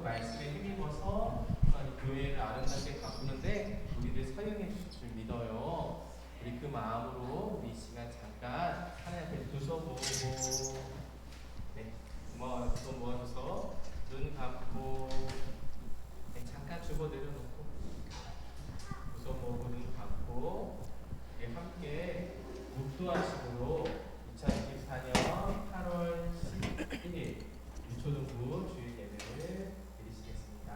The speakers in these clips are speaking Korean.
그 말씀에 힘입어서 교회를 아름답게 가꾸는데 우리를 사용해 주실 줄 믿어요. 우리 그 마음으로 우리 이 시간 잠깐 하나님 앞에 두 손 모으고 두 손 모아줘서 눈 감고 잠깐 주보 내려놓고 두 손 모으고 눈 감고 함께 묵도하심으로 2024년 8월 11일 유초등부 주일 예배를 드리시겠습니다.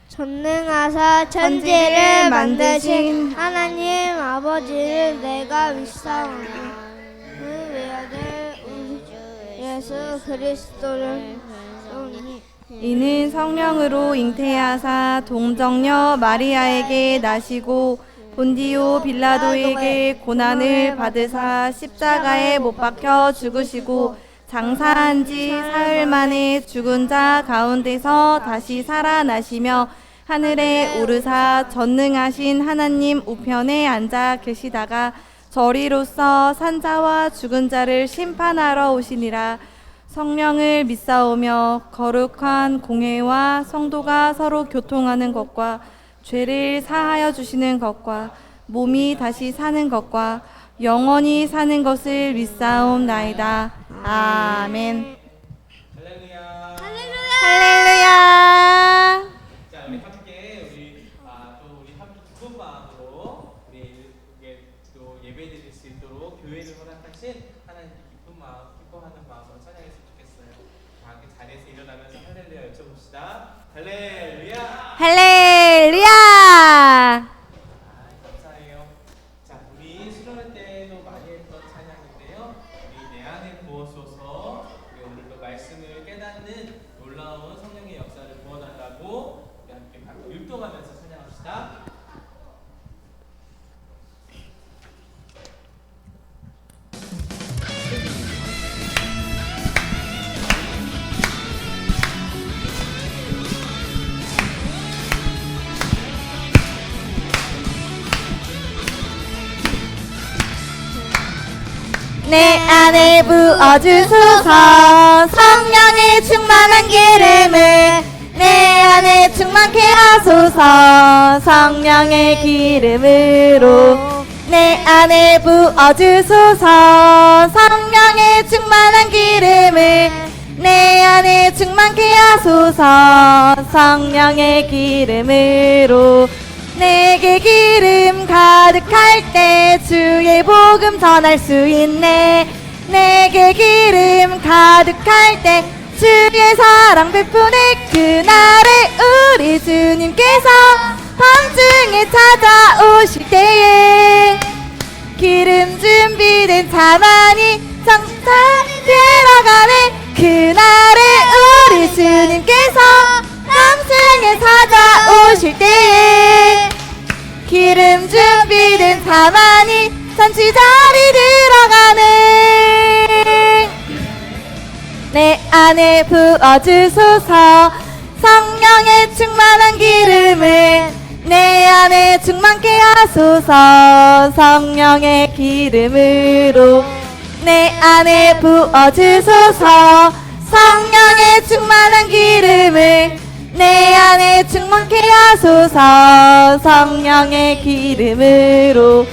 전능하사 천지를 만드신 하나님 아버지를 내가 믿사오니 그 외아들 우리 주 예수 그리스도를 쏘니 이는 성령으로 잉태하사 동정녀 마리아에게 나시고 본디오 빌라도에게 고난을 받으사 십자가에 못 박혀 죽으시고 장사한 지 사흘 만에 죽은 자 가운데서 다시 살아나시며 하늘에 오르사 전능하신 하나님 우편에 앉아 계시다가 저리로서 산자와 죽은 자를 심판하러 오시니라. 성령을 믿사오며 거룩한 공회와 성도가 서로 교통하는 것과 죄를 사하여 주시는 것과 몸이 다시 사는 것과 영원히 사는 것을 믿사옵나이다. 아멘. 할렐루야. 할렐루야. 자, 우리 함께 우리 함께 기쁜 마음으로 우리 또 예배드릴 수 있도록 교회를 허락하신 하나님 기쁜 마음, 기뻐하는 마음으로 찬양했으면 좋겠어요. 다 함께 자리에서 일어나면서 할렐루야 외쳐봅시다. 할렐루야. 할렐루야. 감사해요. 자, 우리 수련회 때도 많이 했던 찬양인데요. 우리 내 안에 부어소서. 우리 오늘도 말씀을 깨닫는 놀라운 성령의 역사를 부어달라고 우리 함께 율동하면서 찬양합시다. 내 안에 부어주소서. 성령의 충만한 기름을 내 안에 충만케 하소서. 성령의 기름으로 내 안에 부어주소서. 성령의 충만한 기름을 내 안에 충만케 하소서. 성령의 기름으로 내게 기름 가득할 때 주의 복음 전할 수 있네. 내게 기름 가득할 때 주의 사랑 베푸네. 그날에 우리 주님께서 밤중에 찾아오실 때에 기름 준비된 자만이 정찬이 들어가네. 그날에 우리 주님께서 밤중에 찾아오실 때에 기름 준비된 자만이 잔치 자리 들어가네. 내 안에 부어주소서. 성령의 충만한 기름을 내 안에 충만케 하소서. 성령의 기름으로 내 안에 부어주소서. 성령의 충만한 기름을 내 안에 충만케 하소서. 성령의 기름으로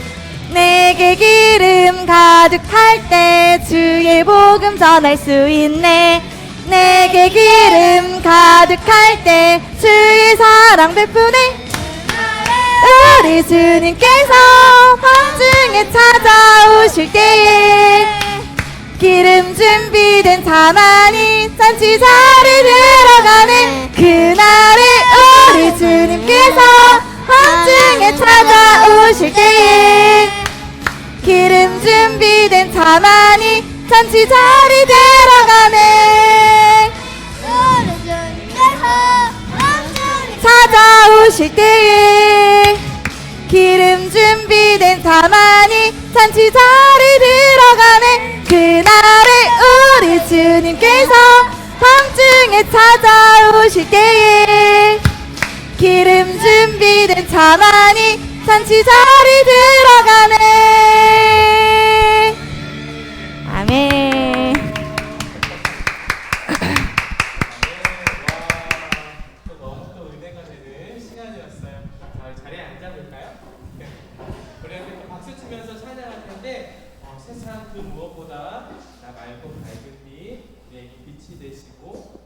내게 기름 가득할 때 주의 복 복음 전할 수 있네. 내게 기름 가득할 때 주의 사랑 베푸네. 우리 주님께서 밤중에 찾아오실 때에 기름 준비된 자만이 잔치 자리 들어가는 그날에 우리 주님께서 밤중에 찾아오실 때에 기름 준비된 자만이 잔치 자리 들어가네. 우리 주님께서 밤중에 찾아오실 때에 기름 준비된 자만이 잔치 자리 들어가네. 그날에 우리 주님께서 밤중에 찾아오실 때에 기름 준비된 자만이 잔치 자리 들어가네. 아멘. 또 너무 또 은혜가 되는 시간이었어요. 자리에 앉아볼까요? 우리 함께 또 박수 치면서 찬양할 텐데 세상 그 무엇보다 나 맑고 밝은 빛 내게 빛이 되시고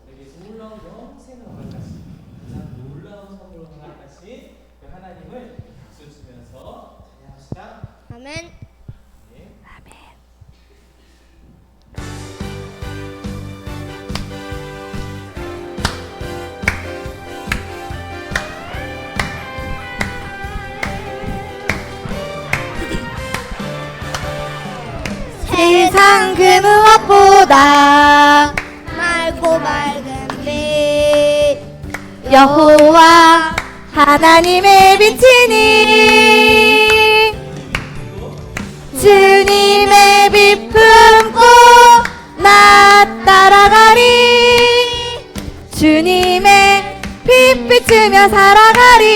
내게 놀라운 영생을 허락하신 가장 놀라운 선물을 허락하신 그 하나님을 박수 치면서 찬양합시다. 아멘. 네. 세상 그 무엇보다 맑고 밝은 빛 여호와 하나님의 빛이니 주님의 빛 품고 나 따라가리. 주님의 빛 비추며 살아가리.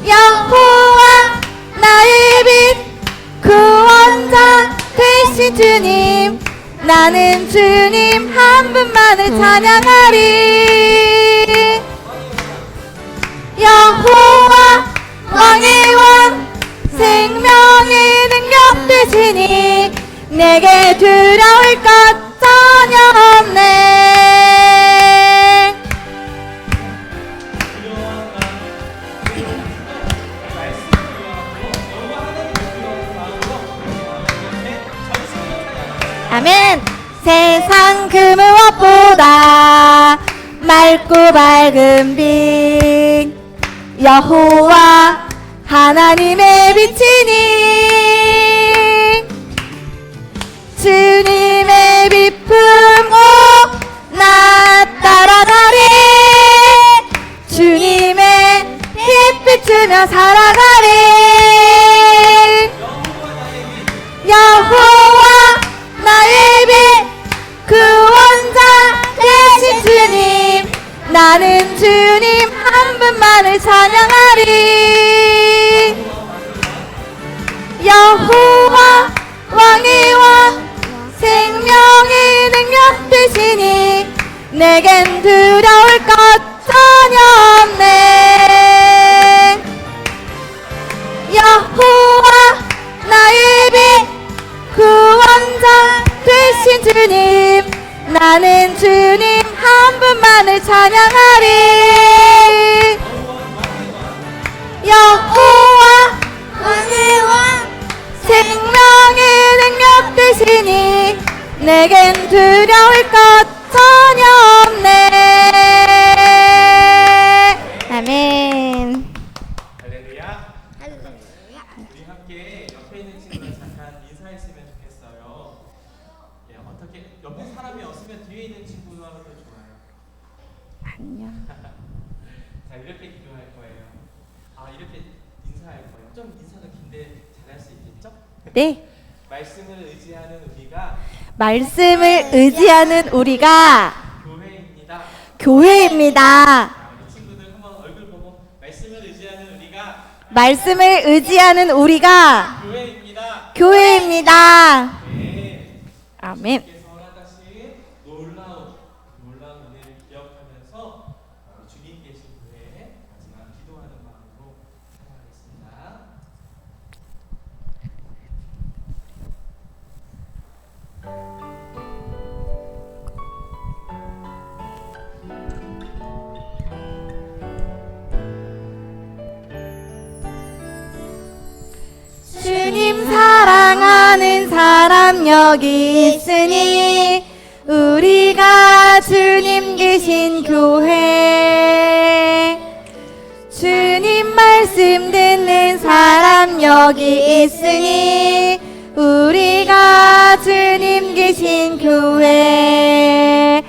여호와 나의 빛 구원자 되신 주님, 나는 주님 한 분만을 찬양하리. 여호와 왕의 왕 생명의 능력 되시니 내게 두려울 것 전혀 없네. 아멘. 세상 그 무엇보다 맑고 밝은 빛 여호와 하나님의 빛이니 주님의 빛 품고 나 따라가리. 주님의 빛 비추며 살아가리. 여호와 나의 빛 구원자 되신 주님, 나는 주님 한 분만을 찬양하리. 여호와 왕의 왕 생명의 능력 되시니 내겐 두려울 것 전혀 없네. 여호와 나의 빛 구원자 되신 주님, 나는 주님 한 분만을 찬양하리. 여호와 왕의 왕 생명의 능력 되시니 내겐 두려울 것 전혀 없네. 아멘. 할렐루야. 할렐루야. 우리 함께 옆에 있는 친구랑 잠깐 인사했으면 좋겠어요. 예, 어떻게 옆에 사람이 없으면 뒤에 있는 친구하고도 좋아요. 안녕. 자, 이렇게 기도할 거예요. 이렇게 인사할 거예요. 좀 인사는 긴데 잘할 수 있겠죠? 네. 말씀을 의지하는 우리가 말씀을 의지하는 우리가 교회입니다. 교회입니다. 우리 친구들 한번 얼굴 보고 말씀을 의지하는 우리가 말씀을 의지하는 우리가 교회입니다. 교회입니다. 네. 아멘. 주님께서 허락하신 놀라운 은혜를 기억하면서 주님 계신 교회 마지막 기도하는 마음으로 찬양하겠습니다. 사람 여기 있으니 우리가 주님 계신 교회 주님 말씀 듣는 사람 여기 있으니 우리가 주님 계신 교회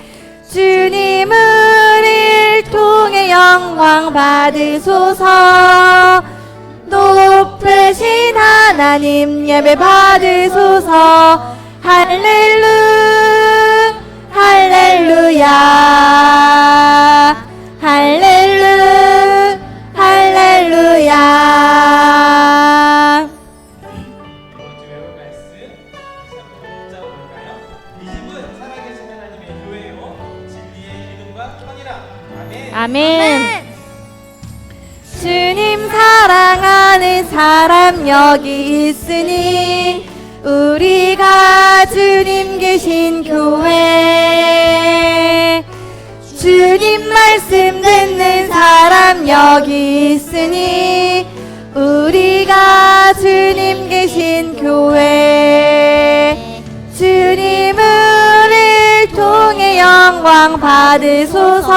주님 우리를 통해 영광 받으소서 높으신 하나님 예배 받으소서 할렐루야 할렐루야 할렐루야. 이번 주 외울 말씀 다시 한번 붙잡아볼까요? 이 집은 살아계신 하나님의 교회요 진리의 기름과 천이라. 아멘. 아멘. 주님 사랑하는 사람 여기 있으니 우리가 주님 계신 교회 주님 말씀 듣는 사람 여기 있으니 우리가 주님 계신 교회 주님 우리를 통해 영광 받으소서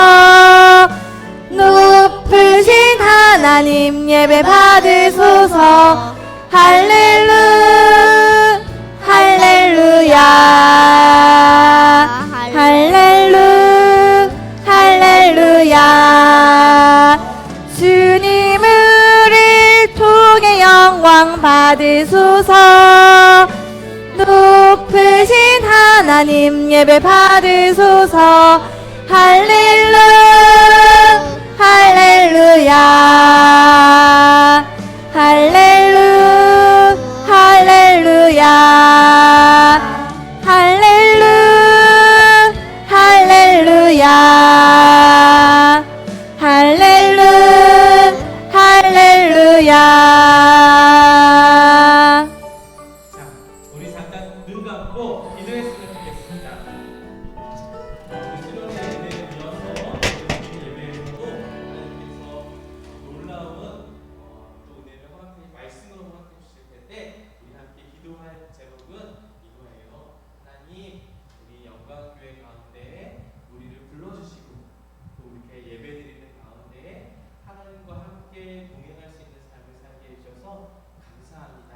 높으신 하나님 예배 받으소서 할렐루야 할렐루야 주님 우리를 통해 영광 받으소서 높으신 하나님 예배 받으소서 할렐루야 할렐루야 할렐루야 할렐루야. 자, 우리 잠깐 눈 감고 기도했으면 좋겠습니다. 수련의 예배를 이어서 예배에서도 하나님께서 놀라운 또 은혜를 말씀으로 허락해 주실 텐데 우리 함께 기도할 제목은 이거예요. 하나님, 우리 영광교회 가운데 우리를 불러주시고 또 이렇게 예배드리는 가운데 하나님과 함께 동행할 수 있는 삶을 살게 해주셔서 감사합니다.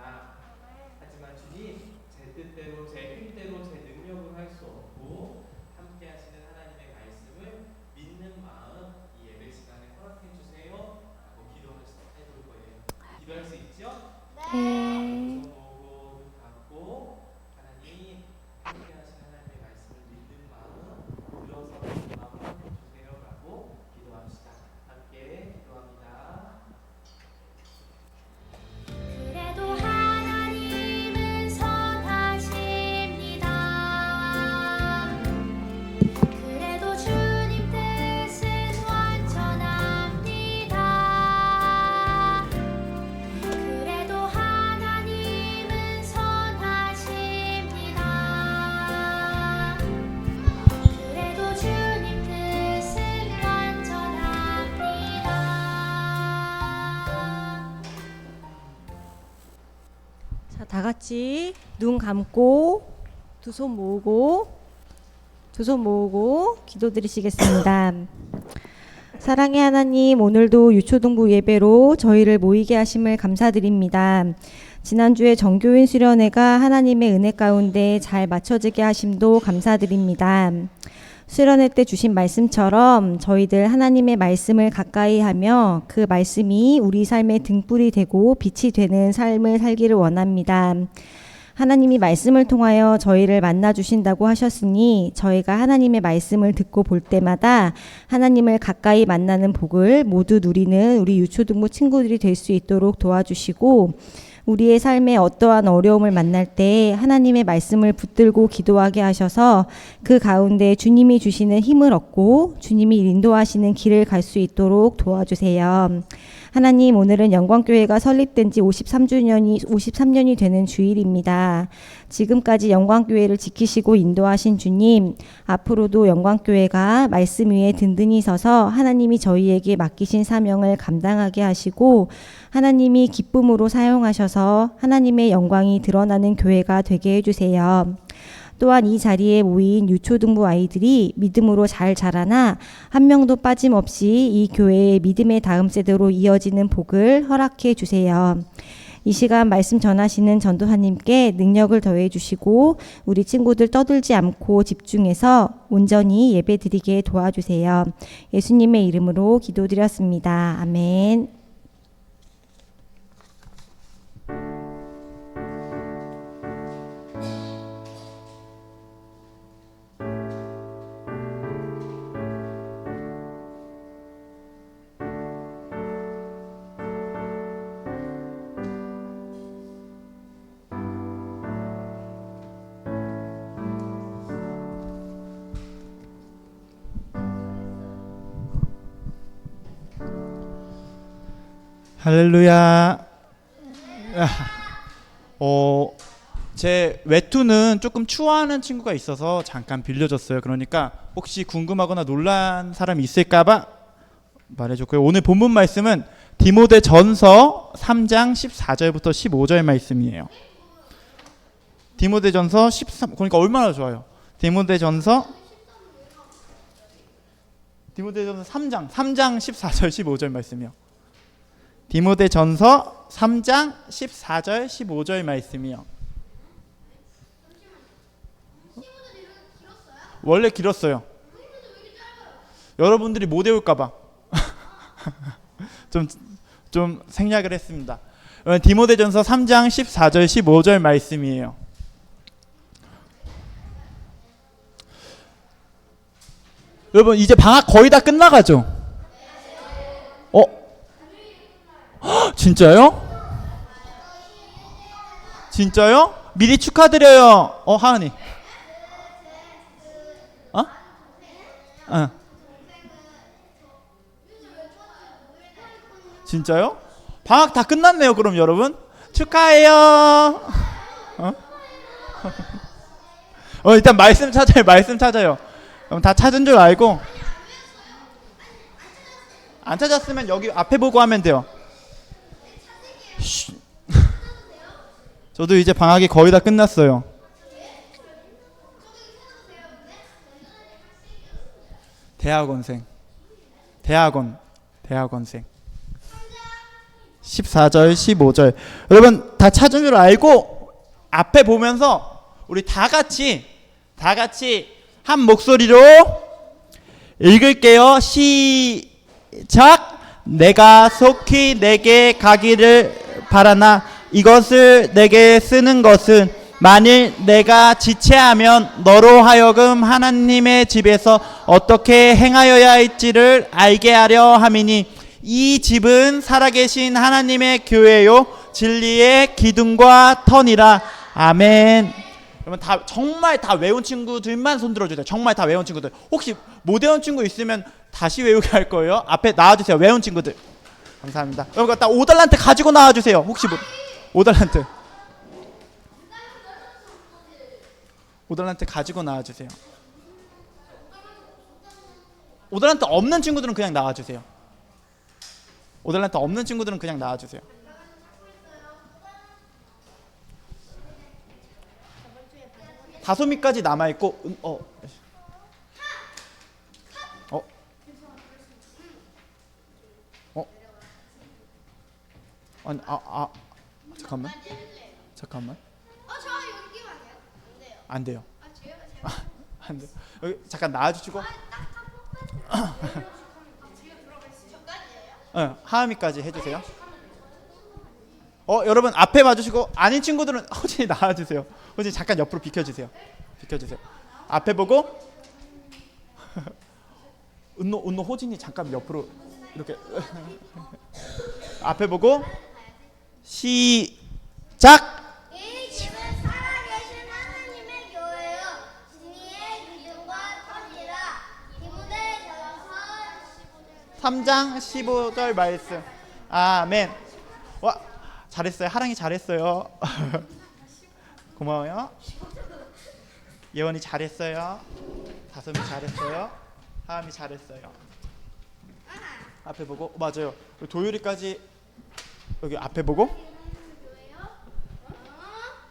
하지만 주님, 제 뜻대로, 제 힘대로, 제 능력으로 할 수 없고 함께 하시는 하나님의 말씀을 믿는 마음 이 예배 시간에 허락해 주세요 라고 기도할 수 해볼 거예요. 기도할 수 있죠? 손 모으고 눈 감고 하나님 함께 하시는 하나님의 말씀을 믿는 마음 들어서 믿는 마음 허락해 주세요 라고 기도합시다. 함께 기도합니다. 그래도 하나님은 선하십니다. 그래도 주님 뜻은 완전합니다. 그래도 하나님은 선하십니다. 그래도 주님 뜻은 완전합니다. 자, 다 같이 눈 감고 두 손 모으고 기도드리시겠습니다. 사랑의 하나님, 오늘도 유초등부 예배로 저희를 모이게 하심을 감사드립니다. 지난주에 정교인 수련회가 하나님의 은혜 가운데 잘 맞춰지게 하심도 감사드립니다. 수련회 때 주신 말씀처럼 저희들 하나님의 말씀을 가까이 하며 그 말씀이 우리 삶의 등불이 되고 빛이 되는 삶을 살기를 원합니다. 하나님이 말씀을 통하여 저희를 만나 주신다고 하셨으니 저희가 하나님의 말씀을 듣고 볼 때마다 하나님을 가까이 만나는 복을 모두 누리는 우리 유초등부 친구들이 될 수 있도록 도와주시고 우리의 삶에 어떠한 어려움을 만날 때 하나님의 말씀을 붙들고 기도하게 하셔서 그 가운데 주님이 주시는 힘을 얻고 주님이 인도하시는 길을 갈 수 있도록 도와주세요. 하나님, 오늘은 영광교회가 설립된 지 53년이 되는 주일입니다. 지금까지 영광교회를 지키시고 인도하신 주님, 앞으로도 영광교회가 말씀 위에 든든히 서서 하나님이 저희에게 맡기신 사명을 감당하게 하시고 하나님이 기쁨으로 사용하셔서 하나님의 영광이 드러나는 교회가 되게 해주세요. 또한 이 자리에 모인 유초등부 아이들이 믿음으로 잘 자라나 한 명도 빠짐없이 이 교회의 믿음의 다음 세대로 이어지는 복을 허락해 주세요. 이 시간 말씀 전하시는 전도사님께 능력을 더해 주시고 우리 친구들 떠들지 않고 집중해서 온전히 예배드리게 도와주세요. 예수님의 이름으로 기도드렸습니다. 아멘. 할렐루야. 제 외투는 조금 추워하는 친구가 있어서 잠깐 빌려줬어요. 그러니까 혹시 궁금하거나 놀란 사람이 있을까봐 말해줬고요. 오늘 본문 말씀은 디모데전서 3장 14절부터 15절 말씀이에요. 디모데전서 13, 그러니까 얼마나 좋아요. 디모데전서 3장 14절 15절 말씀이요. 디모데전서 3장 14절 15절 말씀이요. 원래 길었어요. 여러분들이 못 외울까봐 좀 생략을 했습니다. 디모데전서 3장 14절 15절 말씀이에요. 여러분 이제 방학 거의 다 끝나가죠? 진짜요? 진짜요? 미리 축하드려요. 하은이. 진짜요? 방학 다 끝났네요. 그럼 여러분 축하해요. 일단 말씀 찾아요. 그럼 다 찾은 줄 알고. 안 찾았으면 여기 앞에 보고 하면 돼요. 저도 이제 방학이 거의 다 끝났어요. 대학원생 14절 15절 여러분 다 찾은 줄 알고 앞에 보면서 우리 다 같이 한 목소리로 읽을게요. 시작. 내가 속히 내게 가기를 바라나 이것을 내게 쓰는 것은 만일 내가 지체하면 너로 하여금 하나님의 집에서 어떻게 행하여야 할지를 알게 하려 함이니 이 집은 살아계신 하나님의 교회요 진리의 기둥과 터니라. 아멘. 여러분 정말 다 외운 친구들만 손 들어주세요. 정말 다 외운 친구들. 혹시 못 외운 친구 있으면 다시 외우게 할 거예요. 앞에 나와주세요. 외운 친구들. 감사합니다. 여러분 딱 5달란트 가지고 나와주세요. 혹시 5달란트 가지고 나와주세요. 5달란트 없는 친구들은 그냥 나와주세요. 5달란트 없는 친구들은 그냥 나와주세요. 다소미까지 남아있고 아니 잠깐만. 저 여기 끼면 안 돼요? 안 돼요. 안 돼요. 여기 잠깐 나와주시고. 하음이까지 해주세요. 여러분 앞에 봐주시고 아닌 친구들은 호진이 나와주세요. 호진이 잠깐 옆으로 비켜주세요. 앞에 보고. 은노 호진이 잠깐 옆으로 이렇게. 앞에 보고 시작. 이 집은 살아계신 하나님의 교회요 진리의 기둥과 터니라. 디모데전서 3장 15절 말씀. 아멘. 와, 잘했어요. 하랑이 잘했어요. 고마워요. 예원이 잘했어요. 다솜이 잘했어요. 하암이 잘했어요. 앞에 보고. 맞아요. 도율이까지 여기 앞에 보고.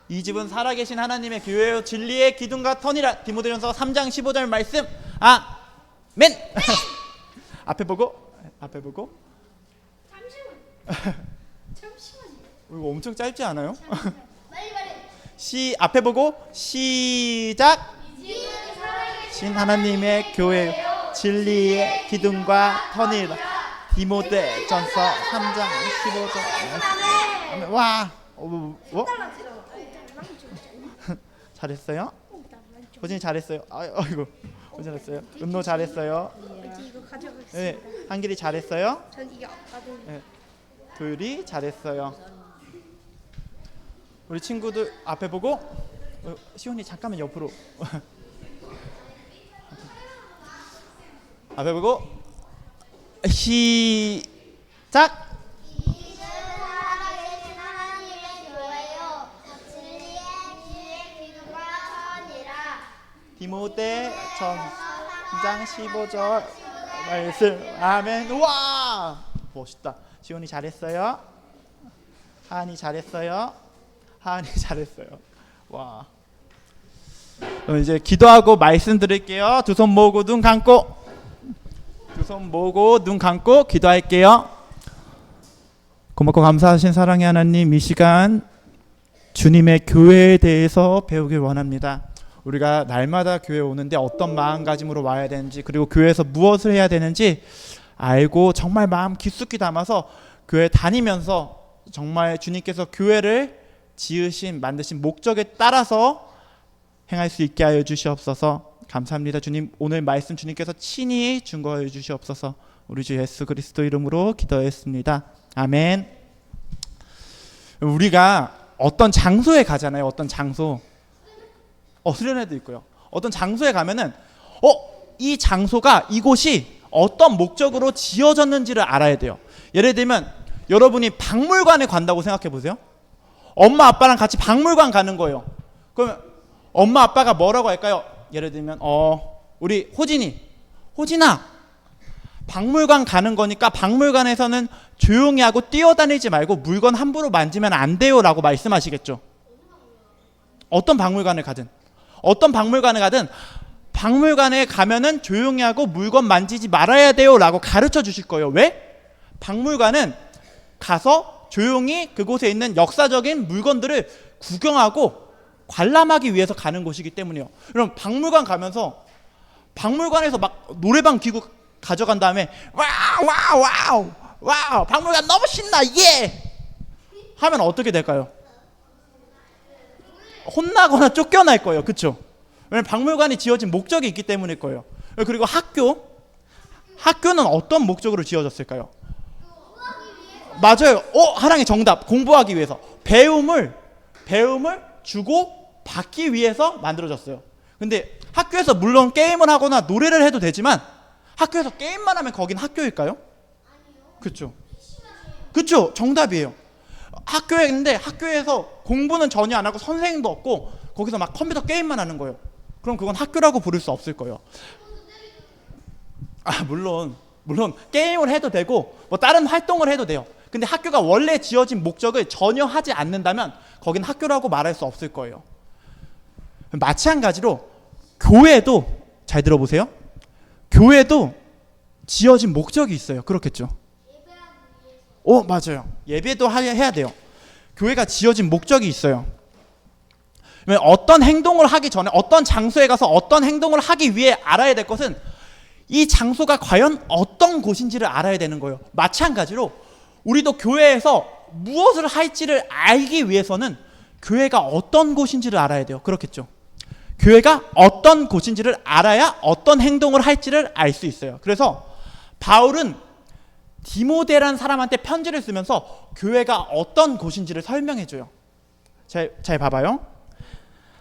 이 집은 살아계신 하나님의 교회요 진리의 기둥과 터니라. 디모데전서 3장 15절 말씀. 아멘. 앞에 보고. 앞에 보고. 잠시만요. 이거 엄청 짧지 않아요? 빨리. 앞에 보고 시작. 지금은 살아계신 신 하나님의 교회 진리의 기둥과 터니라. 디모데전서 3장 15절. 아멘. 와. 잘했어요? 호진이 잘했어요. 아이고. 호진 잘했어요. 은노 잘했어요. 이거 가져가겠습니다. 네, 한길이 잘했어요. 전 이게 없거든요. 네, 도율이 잘했어요. 우리 친구들 앞에 보고. 시온이 잠깐만 옆으로. 앞에 보고 시작. 지금은 살아계신 하나님의 교회요 진리의 기둥과 터니라. 디모데전 3장 15절 말씀. 아멘. 우와, 멋있다. 시온이 잘했어요. 하은이 잘했어요. 하은이 잘했어요. 와. 그럼 이제 기도하고 말씀 드릴게요. 두 손 모으고 눈 감고. 두 손 모으고 눈 감고 기도할게요. 고맙고 감사하신 사랑의 하나님, 이 시간 주님의 교회에 대해서 배우길 원합니다. 우리가 날마다 교회에 오는데 어떤 마음가짐으로 와야 되는지, 그리고 교회에서 무엇을 해야 되는지 알고 정말 마음 깊숙이 담아서 교회 다니면서 정말 주님께서 교회를 지으신 만드신 목적에 따라서 행할 수 있게 하여 주시옵소서. 감사합니다. 주님, 오늘 말씀 주님께서 친히 증거하여 주시옵소서. 우리 주 예수 그리스도 이름으로 기도했습니다. 아멘. 우리가 어떤 장소에 가잖아요. 어떤 장소. 수련회도 있고요. 어떤 장소에 가면은 이 장소가, 이곳이 어떤 목적으로 지어졌는지를 알아야 돼요. 예를 들면 여러분이 박물관에 간다고 생각해 보세요. 엄마 아빠랑 같이 박물관 가는 거예요. 그러면 엄마 아빠가 뭐라고 할까요? 예를 들면 우리 호진아 박물관 가는 거니까 박물관에서는 조용히 하고 뛰어다니지 말고 물건 함부로 만지면 안 돼요 라고 말씀하시겠죠. 어떤 박물관에 가든 박물관에 가면은 조용히 하고 물건 만지지 말아야 돼요 라고 가르쳐 주실 거예요. 왜? 박물관은 가서 조용히 그곳에 있는 역사적인 물건들을 구경하고 관람하기 위해서 가는 곳이기 때문이에요. 그럼 박물관 가면서 박물관에서 막 노래방 기구 가져간 다음에 와우 박물관 너무 신나 예 하면 어떻게 될까요? 혼나거나 쫓겨날 거예요. 그렇죠? 왜냐면 박물관이 지어진 목적이 있기 때문일 거예요. 그리고 학교는 어떤 목적으로 지어졌을까요? 맞아요. 하랑이 정답. 공부하기 위해서. 배움을 주고 받기 위해서 만들어졌어요. 근데 학교에서 물론 게임을 하거나 노래를 해도 되지만 학교에서 게임만 하면 거긴 학교일까요? 그렇죠. 그렇죠. 정답이에요. 학교에 있는데 학교에서 공부는 전혀 안 하고 선생님도 없고 거기서 막 컴퓨터 게임만 하는 거예요. 그럼 그건 학교라고 부를 수 없을 거예요. 물론 게임을 해도 되고 뭐 다른 활동을 해도 돼요. 근데 학교가 원래 지어진 목적을 전혀 하지 않는다면 거긴 학교라고 말할 수 없을 거예요. 마찬가지로 교회도, 잘 들어보세요. 교회도 지어진 목적이 있어요. 그렇겠죠? 맞아요. 예배도 해야 돼요. 교회가 지어진 목적이 있어요. 어떤 행동을 하기 전에, 어떤 장소에 가서 어떤 행동을 하기 위해 알아야 될 것은 이 장소가 과연 어떤 곳인지를 알아야 되는 거예요. 마찬가지로 우리도 교회에서 무엇을 할지를 알기 위해서는 교회가 어떤 곳인지를 알아야 돼요. 그렇겠죠? 교회가 어떤 곳인지를 알아야 어떤 행동을 할지를 알 수 있어요. 그래서 바울은 디모데라는 사람한테 편지를 쓰면서 교회가 어떤 곳인지를 설명해줘요. 잘 봐봐요.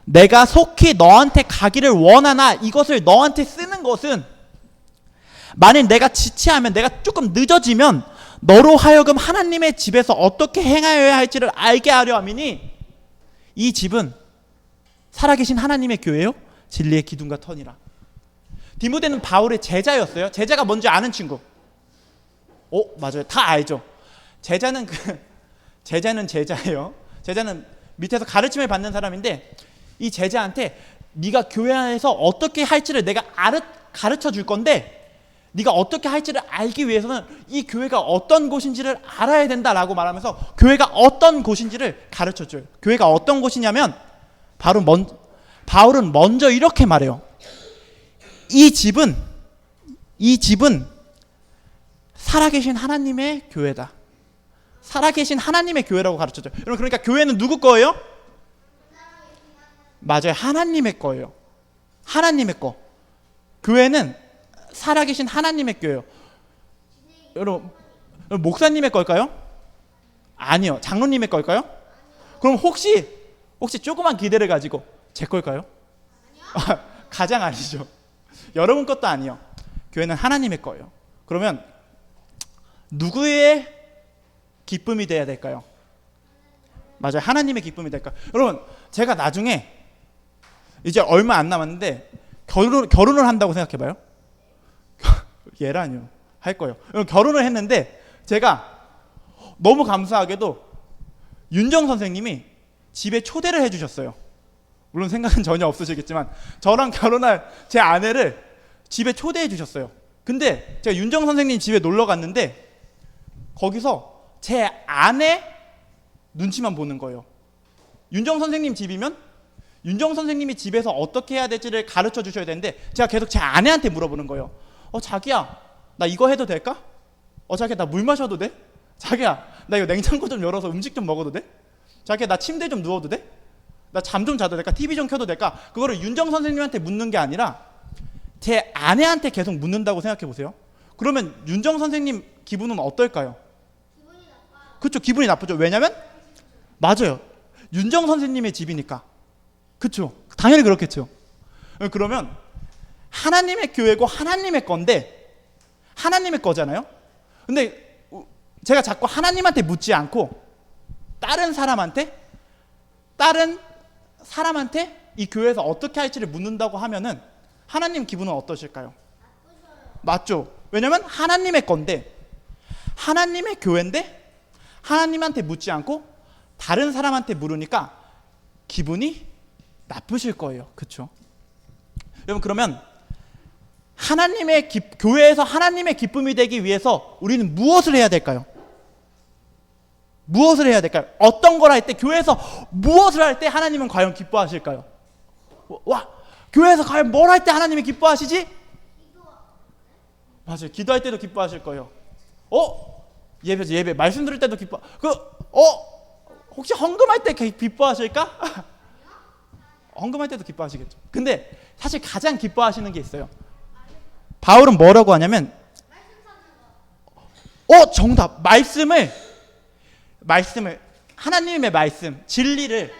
내가 속히 너한테 가기를 원하나 이것을 너한테 쓰는 것은 만일 내가 지체하면, 내가 조금 늦어지면 너로 하여금 하나님의 집에서 어떻게 행하여야 할지를 알게 하려 함이니 이 집은 살아계신 하나님의 교회요 진리의 기둥과 터니라. 디모데는 바울의 제자였어요. 제자가 뭔지 아는 친구. 맞아요. 다 알죠. 제자는 제자예요. 제자는 밑에서 가르침을 받는 사람인데 이 제자한테 네가 교회 안에서 어떻게 할지를 내가 가르쳐 줄 건데 네가 어떻게 할지를 알기 위해서는 이 교회가 어떤 곳인지를 알아야 된다라고 말하면서 교회가 어떤 곳인지를 가르쳐 줘요. 교회가 어떤 곳이냐면 바울은 먼저 이렇게 말해요. 이 집은 살아계신 하나님의 교회다. 살아계신 하나님의 교회라고 가르쳐줘요. 여러분, 그러니까 교회는 누구 거예요? 맞아요. 하나님의 거예요. 하나님의 거. 교회는 살아계신 하나님의 교회예요. 여러분 목사님의 걸까요? 아니요. 장로님의 걸까요? 그럼 혹시 조그만 기대를 가지고 제 걸까요? 가장 아니죠. 여러분 것도 아니요. 교회는 하나님의 거예요. 그러면 누구의 기쁨이 돼야 될까요? 맞아요. 하나님의 기쁨이 될까요? 여러분, 제가 나중에 이제 얼마 안 남았는데 결혼을 한다고 생각해봐요. 얘라뇨. 할 거예요. 결혼을 했는데 제가 너무 감사하게도 윤정 선생님이 집에 초대를 해주셨어요. 물론 생각은 전혀 없으시겠지만 저랑 결혼할 제 아내를 집에 초대해 주셨어요. 근데 제가 윤정 선생님 집에 놀러 갔는데 거기서 제 아내 눈치만 보는 거예요. 윤정 선생님 집이면 윤정 선생님이 집에서 어떻게 해야 될지를 가르쳐 주셔야 되는데 제가 계속 제 아내한테 물어보는 거예요. 자기야, 나 이거 해도 될까? 자기야, 나 물 마셔도 돼? 자기야, 나 이거 냉장고 좀 열어서 음식 좀 먹어도 돼? 자기야, 나 침대 좀 누워도 돼? 나 잠 좀 자도 될까? TV 좀 켜도 될까? 그거를 윤정 선생님한테 묻는 게 아니라 제 아내한테 계속 묻는다고 생각해 보세요. 그러면 윤정 선생님 기분은 어떨까요? 그렇죠. 기분이 나쁘죠. 왜냐면 맞아요. 윤정 선생님의 집이니까. 그렇죠. 당연히 그렇겠죠. 그러면 하나님의 교회고 하나님의 건데 하나님의 거잖아요. 근데 제가 자꾸 하나님한테 묻지 않고 다른 사람한테 이 교회에서 어떻게 할지를 묻는다고 하면은 하나님 기분은 어떠실까요? 맞죠? 왜냐면 하나님의 건데 하나님의 교회인데 하나님한테 묻지 않고 다른 사람한테 물으니까 기분이 나쁘실 거예요. 그렇죠? 여러분, 그러면 교회에서 하나님의 기쁨이 되기 위해서 우리는 무엇을 해야 될까요? 무엇을 해야 될까요? 어떤 걸 할 때, 교회에서 무엇을 할 때 하나님은 과연 기뻐하실까요? 교회에서 과연 뭘 할 때 하나님이 기뻐하시지? 맞아요. 기도할 때도 기뻐하실 거예요. 예배 말씀 들을 때도 혹시 헌금할 때 기뻐하실까? 헌금할 때도 기뻐하시겠죠. 근데 사실 가장 기뻐하시는 게 있어요. 바울은 뭐라고 하냐면 정답. 말씀을 하나님의 말씀, 진리를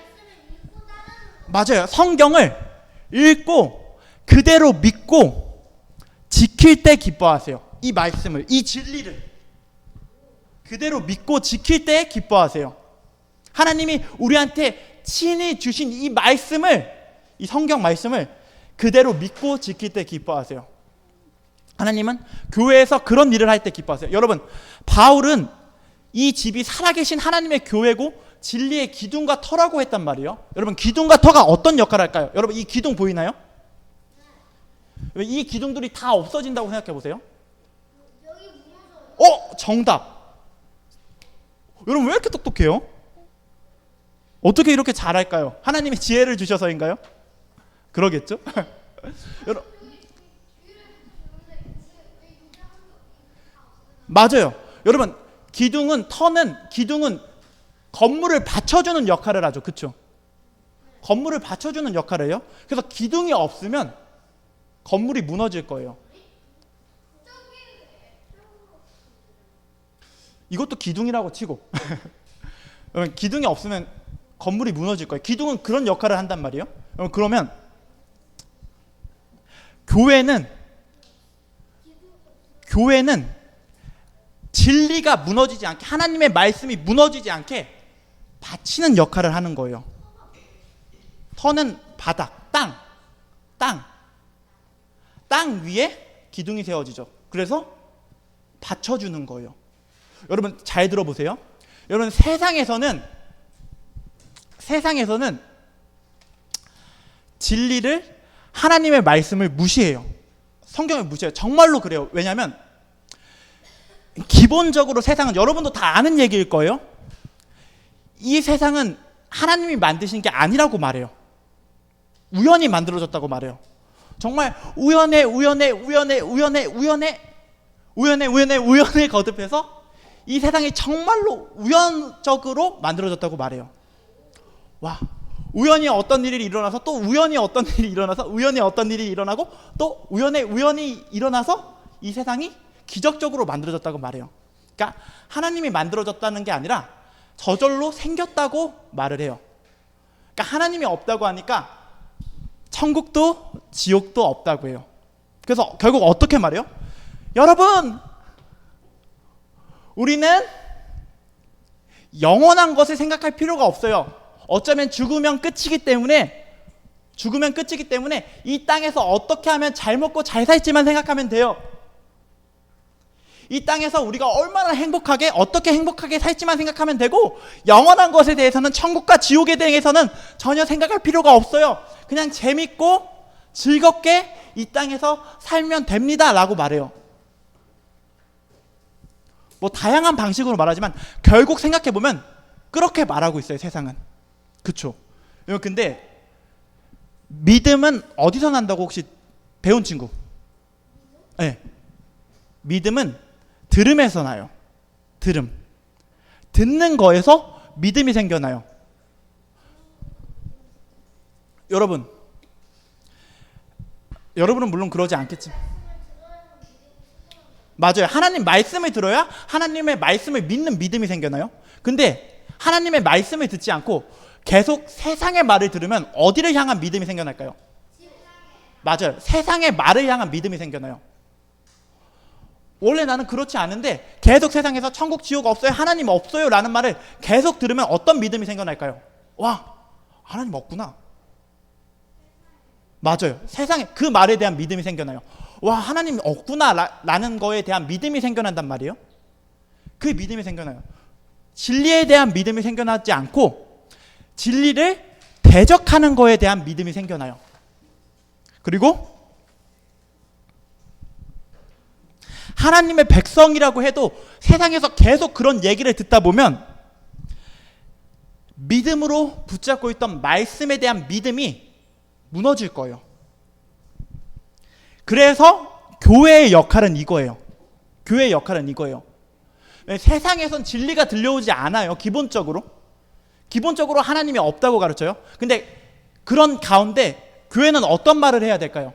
맞아요. 성경을 읽고 그대로 믿고 지킬 때 기뻐하세요. 이 말씀을, 이 진리를 그대로 믿고 지킬 때 기뻐하세요. 하나님이 우리한테 친히 주신 이 말씀을, 이 성경 말씀을 그대로 믿고 지킬 때 기뻐하세요. 하나님은 교회에서 그런 일을 할 때 기뻐하세요. 여러분, 바울은 이 집이 살아계신 하나님의 교회고 진리의 기둥과 터라고 했단 말이에요. 여러분, 기둥과 터가 어떤 역할을 할까요? 여러분, 이 기둥 보이나요? 이 기둥들이 다 없어진다고 생각해 보세요. 정답. 여러분, 왜 이렇게 똑똑해요? 어떻게 이렇게 잘할까요? 하나님이 지혜를 주셔서인가요? 그러겠죠? 맞아요. 여러분, 기둥은 건물을 받쳐주는 역할을 하죠. 그렇죠? 건물을 받쳐주는 역할을 해요. 그래서 기둥이 없으면 건물이 무너질 거예요. 이것도 기둥이라고 치고 기둥이 없으면 건물이 무너질 거예요. 기둥은 그런 역할을 한단 말이에요. 그러면 교회는 진리가 무너지지 않게, 하나님의 말씀이 무너지지 않게 받치는 역할을 하는 거예요. 터는 바닥, 땅 위에 기둥이 세워지죠. 그래서 받쳐주는 거예요. 여러분 잘 들어보세요. 여러분 세상에서는 진리를, 하나님의 말씀을 무시해요. 성경을 무시해요. 정말로 그래요. 왜냐하면 기본적으로 세상은, 여러분도 다 아는 얘기일 거예요. 이 세상은 하나님이 만드신 게 아니라고 말해요. 우연히 만들어졌다고 말해요. 정말 우연에 거듭해서 이 세상이 정말로 우연적으로 만들어졌다고 말해요. 와, 우연히 어떤 일이 일어나서 또 우연히 어떤 일이 일어나서 우연히 어떤 일이 일어나고 또 우연히 일어나서 이 세상이 기적적으로 만들어졌다고 말해요. 그러니까 하나님이 만들어졌다는 게 아니라 저절로 생겼다고 말을 해요. 그러니까 하나님이 없다고 하니까 천국도 지옥도 없다고 해요. 그래서 결국 어떻게 말해요? 여러분, 우리는 영원한 것을 생각할 필요가 없어요. 어쩌면 죽으면 끝이기 때문에 이 땅에서 어떻게 하면 잘 먹고 잘 살지만 생각하면 돼요. 이 땅에서 우리가 얼마나 행복하게, 어떻게 행복하게 살지만 생각하면 되고, 영원한 것에 대해서는, 천국과 지옥에 대해서는 전혀 생각할 필요가 없어요. 그냥 재밌고 즐겁게 이 땅에서 살면 됩니다 라고 말해요. 뭐 다양한 방식으로 말하지만 결국 생각해보면 그렇게 말하고 있어요, 세상은. 그쵸? 근데 믿음은 어디서 난다고 혹시 배운 친구? 네. 믿음은 들음에서 나요. 들음. 듣는 거에서 믿음이 생겨나요. 여러분은 물론 그러지 않겠지. 맞아요. 하나님 말씀을 들어야 하나님의 말씀을 믿는 믿음이 생겨나요. 근데 하나님의 말씀을 듣지 않고 계속 세상의 말을 들으면 어디를 향한 믿음이 생겨날까요? 맞아요. 세상의 말을 향한 믿음이 생겨나요. 원래 나는 그렇지 않은데 계속 세상에서 천국 지옥 없어요, 하나님 없어요 라는 말을 계속 들으면 어떤 믿음이 생겨날까요? 와, 하나님 없구나. 맞아요. 세상에 그 말에 대한 믿음이 생겨나요. 와, 하나님 없구나 라는 거에 대한 믿음이 생겨난단 말이에요. 그 믿음이 생겨나요. 진리에 대한 믿음이 생겨나지 않고 진리를 대적하는 거에 대한 믿음이 생겨나요. 그리고 하나님의 백성이라고 해도 세상에서 계속 그런 얘기를 듣다 보면 믿음으로 붙잡고 있던 말씀에 대한 믿음이 무너질 거예요. 그래서 교회의 역할은 이거예요. 교회의 역할은 이거예요. 세상에선 진리가 들려오지 않아요. 기본적으로 하나님이 없다고 가르쳐요. 근데 그런 가운데 교회는 어떤 말을 해야 될까요?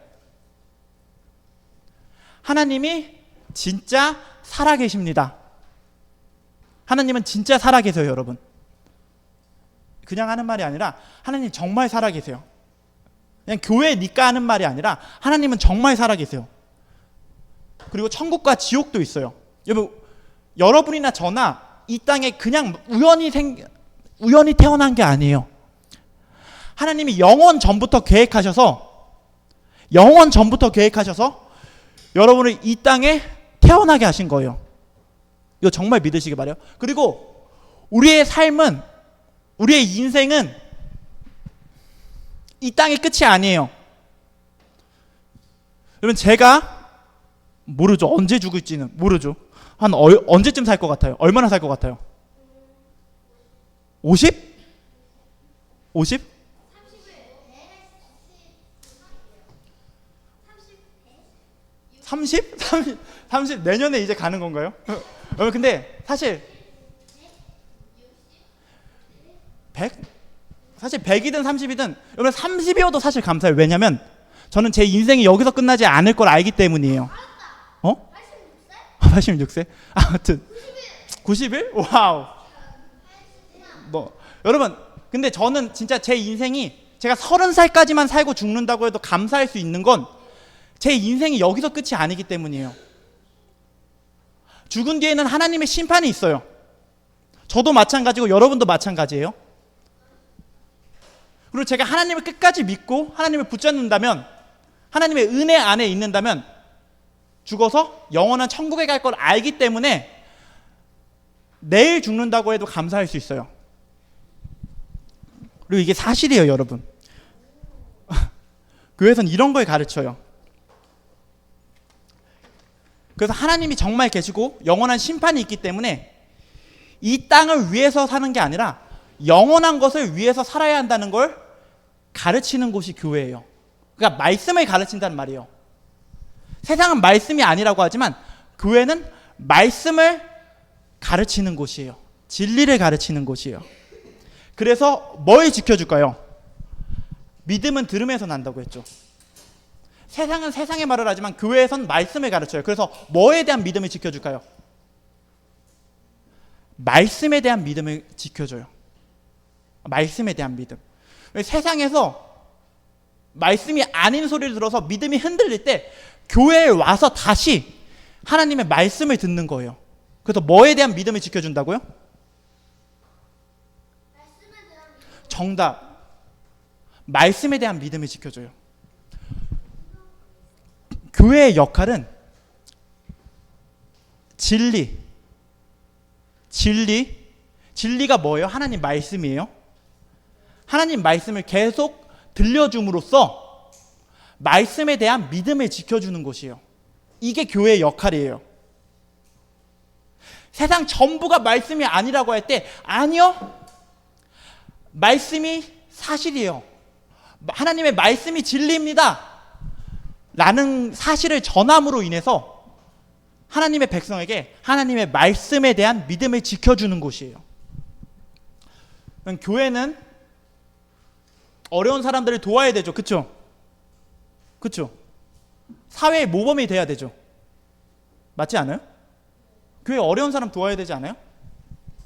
하나님이 진짜 살아계십니다. 하나님은 진짜 살아계세요, 여러분. 그냥 하는 말이 아니라 하나님 정말 살아계세요. 그냥 교회니까 하는 말이 아니라 하나님은 정말 살아계세요. 그리고 천국과 지옥도 있어요. 여러분이나 저나 이 땅에 그냥 우연히 태어난 게 아니에요. 하나님이 영원 전부터 계획하셔서 여러분을 이 땅에 태어나게 하신 거예요. 이거 정말 믿으시기 바라요. 그리고 우리의 삶은, 우리의 인생은 이 땅의 끝이 아니에요. 여러분, 제가 모르죠. 언제 죽을지는 모르죠. 한 언제쯤 살 것 같아요? 얼마나 살 것 같아요? 50? 50? 30 내년에 이제 가는 건가요? 근데 사실 100? 사실 100이든 30이든 여러분 30이어도 사실 감사해요. 왜냐면 저는 제 인생이 여기서 끝나지 않을 걸 알기 때문이에요. 86세? 아무튼 91? 와우. 여러분, 근데 저는 진짜 제 인생이 제가 30살까지만 살고 죽는다고 해도 감사할 수 있는 건 제 인생이 여기서 끝이 아니기 때문이에요. 죽은 뒤에는 하나님의 심판이 있어요. 저도 마찬가지고 여러분도 마찬가지예요. 그리고 제가 하나님을 끝까지 믿고 하나님을 붙잡는다면, 하나님의 은혜 안에 있는다면 죽어서 영원한 천국에 갈 걸 알기 때문에 내일 죽는다고 해도 감사할 수 있어요. 그리고 이게 사실이에요, 여러분. 교회에서는 이런 걸 가르쳐요. 그래서 하나님이 정말 계시고 영원한 심판이 있기 때문에 이 땅을 위해서 사는 게 아니라 영원한 것을 위해서 살아야 한다는 걸 가르치는 곳이 교회예요. 그러니까 말씀을 가르친다는 말이에요. 세상은 말씀이 아니라고 하지만 교회는 말씀을 가르치는 곳이에요. 진리를 가르치는 곳이에요. 그래서 뭘 지켜줄까요? 믿음은 들음에서 난다고 했죠. 세상은 세상의 말을 하지만 교회에선 말씀을 가르쳐요. 그래서 뭐에 대한 믿음을 지켜줄까요? 말씀에 대한 믿음을 지켜줘요. 말씀에 대한 믿음. 세상에서 말씀이 아닌 소리를 들어서 믿음이 흔들릴 때 교회에 와서 다시 하나님의 말씀을 듣는 거예요. 그래서 뭐에 대한 믿음을 지켜준다고요? 정답. 말씀에 대한 믿음을 지켜줘요. 교회의 역할은 진리가 뭐예요? 하나님 말씀이에요. 하나님 말씀을 계속 들려줌으로써 말씀에 대한 믿음을 지켜주는 곳이에요. 이게 교회의 역할이에요. 세상 전부가 말씀이 아니라고 할 때 아니요, 말씀이 사실이에요, 하나님의 말씀이 진리입니다 라는 사실을 전함으로 인해서 하나님의 백성에게 하나님의 말씀에 대한 믿음을 지켜주는 곳이에요. 교회는 어려운 사람들을 도와야 되죠. 그쵸? 사회의 모범이 돼야 되죠. 맞지 않아요? 교회 어려운 사람 도와야 되지 않아요?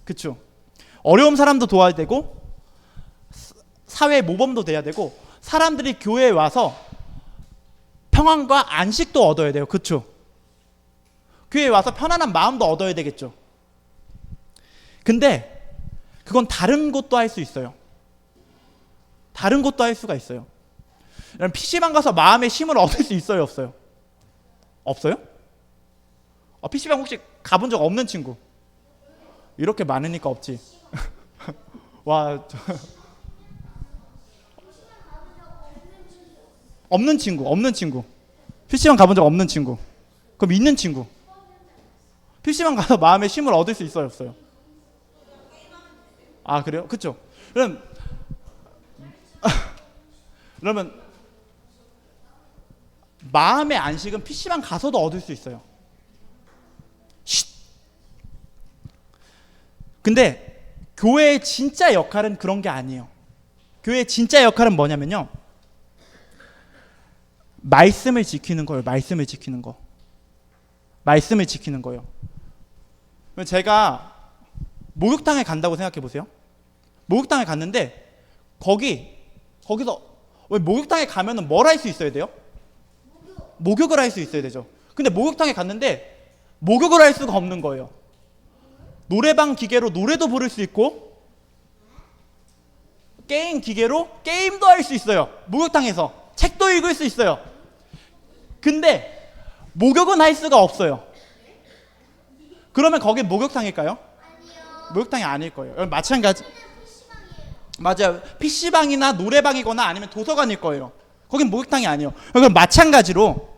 그쵸? 어려운 사람도 도와야 되고 사회의 모범도 돼야 되고 사람들이 교회에 와서 평안과 안식도 얻어야 돼요. 그쵸? 교회에 와서 편안한 마음도 얻어야 되겠죠. 근데 그건 다른 곳도 할 수 있어요. 다른 곳도 할 수가 있어요. PC방 가서 마음의 힘을 얻을 수 있어요, 없어요? 없어요? PC방 혹시 가본 적 없는 친구? 이렇게 많으니까 없지. 와, 없는 친구. PC방 가본 적 없는 친구. 그럼 있는 친구. PC방 가서 마음의 힘을 얻을 수 있어요, 없어요? 아, 그래요? 그쵸? 그러면 마음의 안식은 PC방 가서도 얻을 수 있어요. 근데 교회의 진짜 역할은 그런 게 아니에요. 교회의 진짜 역할은 뭐냐면요, 말씀을 지키는 거예요. 말씀을 지키는 거예요. 제가 목욕탕에 간다고 생각해 보세요. 목욕탕에 갔는데 거기서 왜 목욕탕에 가면은 뭘 할 수 있어야 돼요? 목욕을 할 수 있어야 되죠. 근데 목욕탕에 갔는데 목욕을 할 수가 없는 거예요. 노래방 기계로 노래도 부를 수 있고 게임 기계로 게임도 할 수 있어요. 목욕탕에서 책도 읽을 수 있어요. 근데 목욕은 할 수가 없어요. 그러면 거긴 목욕탕일까요? 목욕탕이 아닐 거예요. 마찬가지. 맞아요. PC방이나 노래방이거나 아니면 도서관일 거예요. 거긴 목욕탕이 아니에요. 그럼 마찬가지로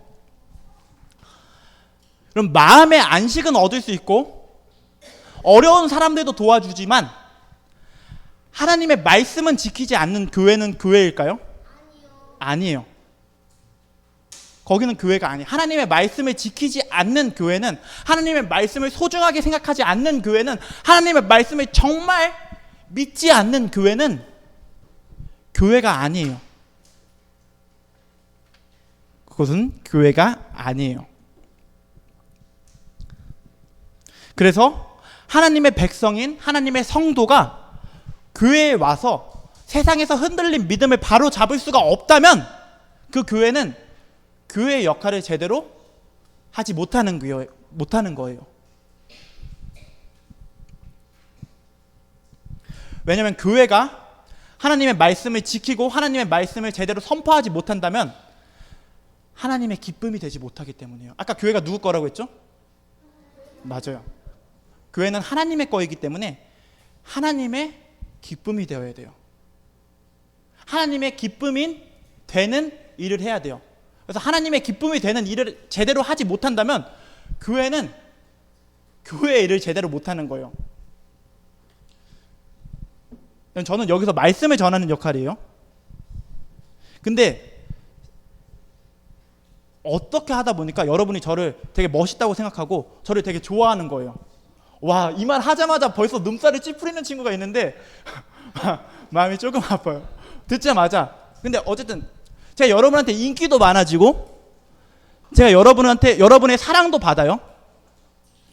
그럼 마음의 안식은 얻을 수 있고 어려운 사람들도 도와주지만 하나님의 말씀은 지키지 않는 교회는 교회일까요? 아니에요. 거기는 교회가 아니에요. 하나님의 말씀을 지키지 않는 교회는, 하나님의 말씀을 소중하게 생각하지 않는 교회는, 하나님의 말씀을 정말 믿지 않는 교회는 교회가 아니에요. 그것은 교회가 아니에요. 그래서 하나님의 백성인 하나님의 성도가 교회에 와서 세상에서 흔들린 믿음을 바로 잡을 수가 없다면 그 교회는 교회의 역할을 제대로 하지 못하는 거예요. 왜냐하면 교회가 하나님의 말씀을 지키고 하나님의 말씀을 제대로 선포하지 못한다면 하나님의 기쁨이 되지 못하기 때문이에요. 아까 교회가 누구 거라고 했죠? 맞아요. 교회는 하나님의 거이기 때문에 하나님의 기쁨이 되어야 돼요. 하나님의 기쁨인 되는 일을 해야 돼요. 그래서 하나님의 기쁨이 되는 일을 제대로 하지 못한다면 교회는 교회의 일을 제대로 못하는 거예요. 저는 여기서 말씀을 전하는 역할이에요. 근데 어떻게 하다 보니까 여러분이 저를 되게 멋있다고 생각하고 저를 되게 좋아하는 거예요. 와, 이 말 하자마자 벌써 눈살을 찌푸리는 친구가 있는데 마음이 조금 아파요. 듣자마자. 근데 어쨌든 제가 여러분한테 인기도 많아지고 제가 여러분의 사랑도 받아요.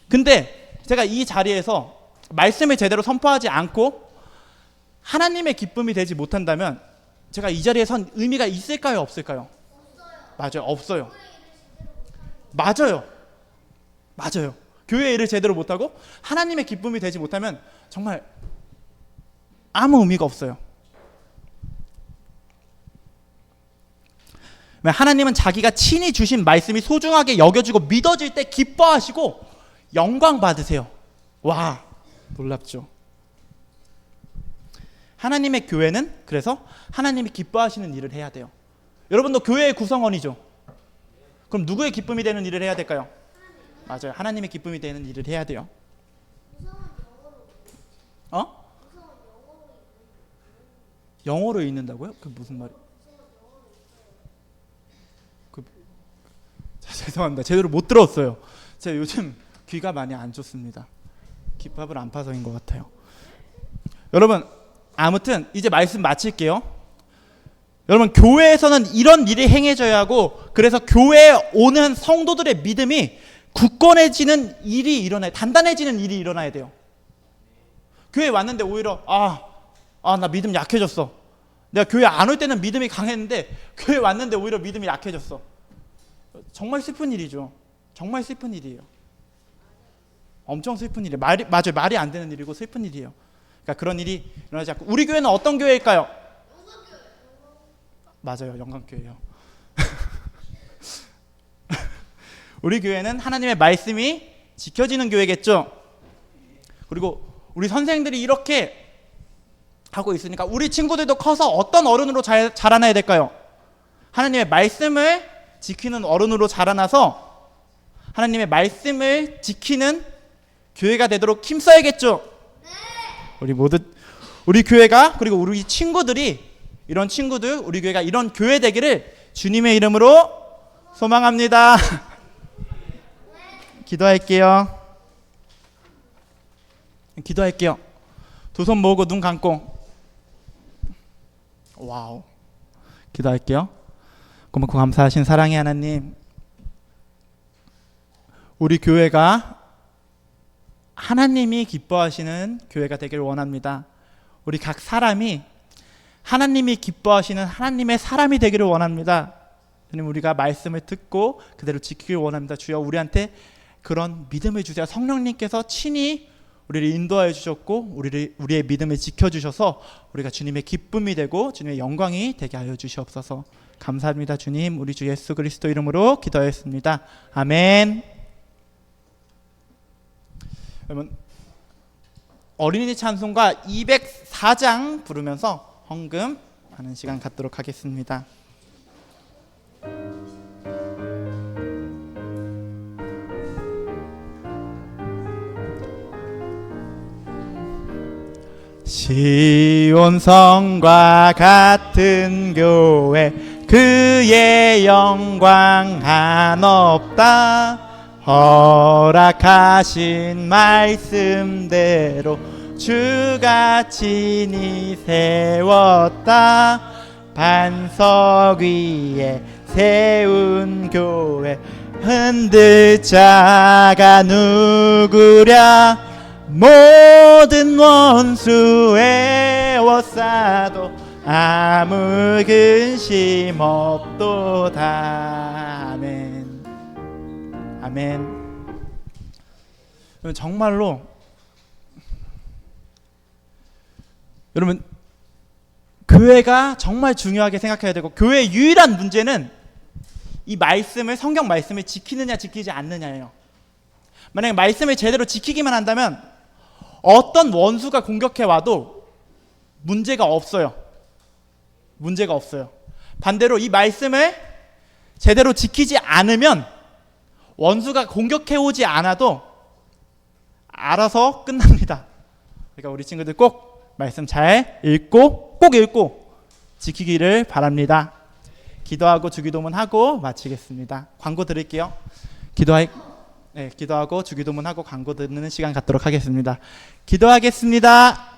근데 제가 이 자리에서 말씀을 제대로 선포하지 않고 하나님의 기쁨이 되지 못한다면 제가 이 자리에 선 의미가 있을까요? 없을까요? 맞아요. 없어요. 맞아요. 교회의 일을 제대로 못하고 하나님의 기쁨이 되지 못하면 정말 아무 의미가 없어요. 하나님은 자기가 친히 주신 말씀이 소중하게 여겨지고 믿어질 때 기뻐하시고 영광 받으세요. 와, 놀랍죠? 하나님의 교회는 그래서 하나님이 기뻐하시는 일을 해야 돼요. 여러분도 교회의 구성원이죠. 그럼 누구의 기쁨이 되는 일을 해야 될까요? 맞아요. 하나님의 기쁨이 되는 일을 해야 돼요. 영어로 읽는다고요? 그 무슨 말이? 죄송합니다. 제대로 못 들었어요. 제가 요즘 귀가 많이 안 좋습니다. 귓밥을 안 파서인 것 같아요. 여러분, 아무튼 이제 말씀 마칠게요. 여러분, 교회에서는 이런 일이 행해져야 하고, 그래서 교회에 오는 성도들의 믿음이 굳건해지는 일이 일어나요. 단단해지는 일이 일어나야 돼요. 교회에 왔는데 오히려 나 믿음 약해졌어. 내가 교회 안 올 때는 믿음이 강했는데 교회 왔는데 오히려 믿음이 약해졌어. 정말 슬픈 일이죠. 정말 슬픈 일이에요. 엄청 슬픈 일이에요. 맞아요. 말이 안 되는 일이고 슬픈 일이에요. 그러니까 그런 일이 일어나지 않고. 우리 교회는 어떤 교회일까요? 맞아요. 영광교회요. 우리 교회는 하나님의 말씀이 지켜지는 교회겠죠. 그리고 우리 선생들이 이렇게 하고 있으니까 우리 친구들도 커서 어떤 어른으로 자라나야 될까요? 하나님의 말씀을 지키는 어른으로 자라나서 하나님의 말씀을 지키는 교회가 되도록 힘써야겠죠. 우리 교회가, 그리고 우리 친구들이, 이런 친구들, 우리 교회가 이런 교회 되기를 주님의 이름으로 소망합니다. 기도할게요. 두 손 모으고 눈 감고. 와우. 기도할게요. 고맙고 감사하신 사랑의 하나님, 우리 교회가 하나님이 기뻐하시는 교회가 되기를 원합니다. 우리 각 사람이 하나님이 기뻐하시는 하나님의 사람이 되기를 원합니다. 주님, 우리가 말씀을 듣고 그대로 지키길 원합니다. 주여, 우리한테 그런 믿음을 주세요. 성령님께서 친히 우리를 인도하여 주셨고 우리의 믿음을 지켜주셔서 우리가 주님의 기쁨이 되고 주님의 영광이 되게 하여 주시옵소서. 감사합니다. 주님, 우리 주 예수 그리스도 이름으로 기도하였습니다. 아멘. 여러분, 어린이 찬송가 204장 부르면서 헌금하는 시간 갖도록 하겠습니다. 시온성과 같은 교회, 그의 영광 한없다. 허락하신 말씀대로 주가 친히 세웠다. 반석 위에 세운 교회, 흔들 자가 누구랴. 모든 원수 애워싸도 아무 근심 없도다. 아멘. 아멘. 정말로 여러분, 교회가 정말 중요하게 생각해야 되고, 교회의 유일한 문제는 이 말씀을, 성경 말씀을 지키느냐 지키지 않느냐예요. 만약에 말씀을 제대로 지키기만 한다면 어떤 원수가 공격해 와도 문제가 없어요. 문제가 없어요. 반대로 이 말씀을 제대로 지키지 않으면 원수가 공격해 오지 않아도 알아서 끝납니다. 그러니까 우리 친구들 꼭 말씀 잘 읽고, 꼭 읽고 지키기를 바랍니다. 기도하고 주기도문하고 마치겠습니다. 광고 드릴게요. 기도하고 주기도문하고 광고 듣는 시간 갖도록 하겠습니다. 기도하겠습니다.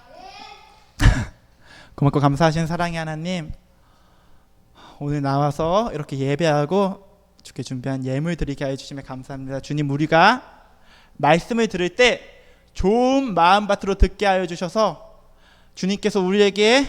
고맙고 감사하신 사랑의 하나님, 오늘 나와서 이렇게 예배하고 주께 준비한 예물 드리게 하여 주시면 감사합니다. 주님, 우리가 말씀을 들을 때 좋은 마음밭으로 듣게 하여 주셔서 주님께서 우리에게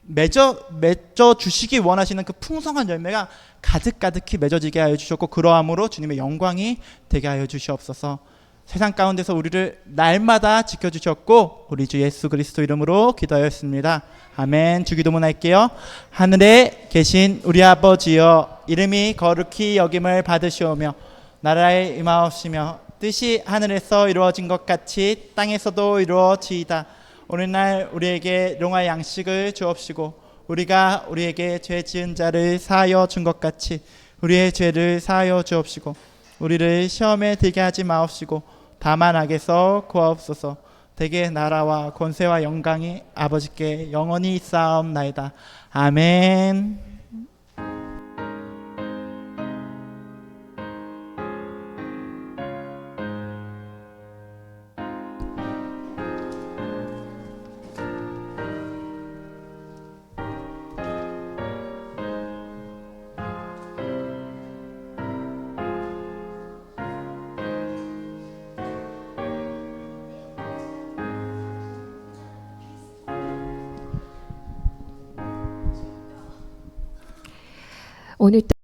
맺어 주시기 원하시는 그 풍성한 열매가 가득가득히 맺어지게 하여 주셨고, 그러함으로 주님의 영광이 되게 하여 주시옵소서. 세상 가운데서 우리를 날마다 지켜주셨고, 우리 주 예수 그리스도 이름으로 기도하였습니다. 아멘. 주기도문 할게요. 하늘에 계신 우리 아버지여, 이름이 거룩히 여김을 받으시오며 나라에 임하옵시며 뜻이 하늘에서 이루어진 것 같이 땅에서도 이루어지이다. 오늘날 우리에게 일용할 양식을 주옵시고, 우리가 우리에게 죄 지은 자를 사하여 준 것 같이 우리의 죄를 사하여 주옵시고, 우리를 시험에 들게 하지 마옵시고 다만 악에서 구하옵소서. 대개 나라와 권세와 영광이 아버지께 영원히 있사옵나이다. 아멘. 오늘